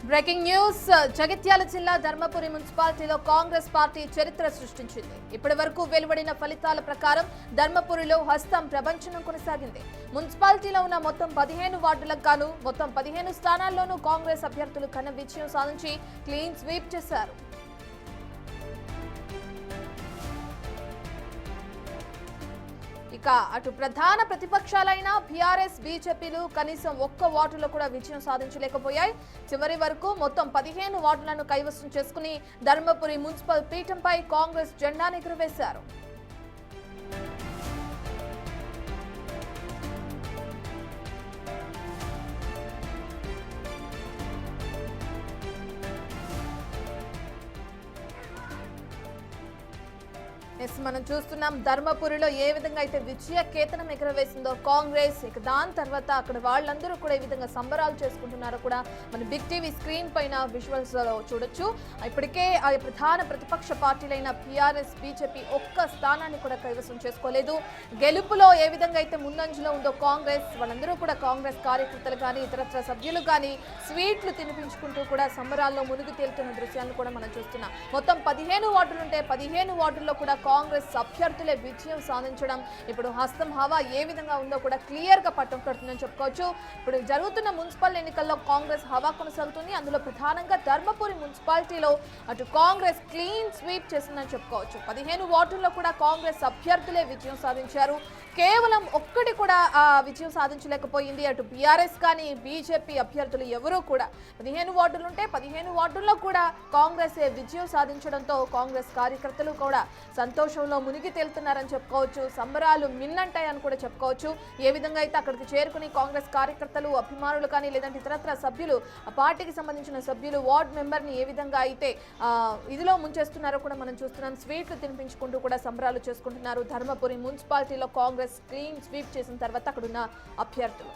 Breaking news Jagtial జిల్లా ధర్మపురి మున్సిపాలిటీలో Congress party చరిత్ర సృష్టించింది. ఇప్పటి వరకు వెలువడిన ఫలితాల ప్రకారం ధర్మపురిలో హస్తం ప్రపంచం కొనసాగింది. మున్సిపాలిటీలో ఉన్న మొత్తం 15 వార్డులకు గాను మొత్తం 15 స్థానాల్లోనూ కాంగ్రెస్ అభ్యర్థులు ఘన విజయం సాధించి క్లీన్ స్వీప్ చేశారు. ఇక అటు ప్రధాన ప్రతిపక్షాలైన బీఆర్ఎస్ బీజేపీలు కనీసం ఒక్క వార్డులో కూడా విజయం సాధించలేకపోయాయి. చివరి వరకు మొత్తం 15 వార్డులను కైవసం చేసుకుని ధర్మపురి మున్సిపల్ పీఠంపై కాంగ్రెస్ జెండాను ఎగురవేశారు. మనం చూస్తున్నాం ధర్మపురిలో ఏ విధంగా అయితే విజయ కేతనం ఎగరవేసిందో కాంగ్రెస్. ఇక దాని తర్వాత అక్కడ వాళ్ళందరూ కూడా ఏ విధంగా సంబరాలు చేసుకుంటున్నారో కూడా మన బిగ్ టీవీ స్క్రీన్ పైన విజువల్స్ లో చూడొచ్చు. ఇప్పటికే ఆ ప్రధాన ప్రతిపక్ష పార్టీలైన బీఆర్ఎస్ బీజేపీ ఒక్క స్థానాన్ని కూడా కైవసం చేసుకోలేదు. గెలుపులో ఏ విధంగా అయితే ముందంజలో ఉందో కాంగ్రెస్, వాళ్ళందరూ కూడా కాంగ్రెస్ కార్యకర్తలు కానీ ఇతరత్ర సభ్యులు కానీ స్వీట్లు తినిపించుకుంటూ కూడా సంబరాల్లో మునిగి తేలుతున్న దృశ్యాలను కూడా మనం చూస్తున్నాం. మొత్తం 15 వార్డులుంటే 15 వార్డుల్లో కూడా కాంగ్రెస్ అభ్యర్థులే విజయం సాధించడం ఇప్పుడు హస్తం హవా ఏ విధంగా ఉందో కూడా క్లియర్ గా పట్టం కడుతుందని చెప్పుకోవచ్చు. ఇప్పుడు జరుగుతున్న మున్సిపల్ ఎన్నికల్లో కాంగ్రెస్ హవా కొనసాగుతుంది. అందులో ప్రధానంగా ధర్మపురి మున్సిపాలిటీలో అటు కాంగ్రెస్ క్లీన్ స్వీప్ చేసిందని చెప్పుకోవచ్చు. 15 వార్డుల్లో కూడా కాంగ్రెస్ అభ్యర్థులే విజయం సాధించారు. కేవలం ఒక్కటి కూడా విజయం సాధించలేకపోయింది అటు బీఆర్ఎస్ కానీ బీజేపీ అభ్యర్థులు ఎవరూ కూడా. 15 వార్డులుంటే 15 వార్డుల్లో కూడా కాంగ్రెస్ విజయం సాధించడంతో కాంగ్రెస్ కార్యకర్తలు కూడా సంతోషంలో మునిగి తేలుతున్నారని చెప్పుకోవచ్చు. సంబరాలు మిన్నంటాయని కూడా చెప్పుకోవచ్చు. ఏ విధంగా అయితే అక్కడికి చేరుకుని కాంగ్రెస్ కార్యకర్తలు అభిమానులు కానీ లేదంటే ఇతరత్ర సభ్యులు ఆ పార్టీకి సంబంధించిన సభ్యులు వార్డు మెంబర్ని ఏ విధంగా అయితే ఇదిలో ముంచేస్తున్నారో కూడా మనం చూస్తున్నాం. స్వీట్లు తినిపించుకుంటూ కూడా సంబరాలు చేసుకుంటున్నారు. ధర్మపురి మున్సిపాలిటీలో కాంగ్రెస్ క్లీన్ స్వీప్ చేసిన తర్వాత అక్కడున్న అభ్యర్థులు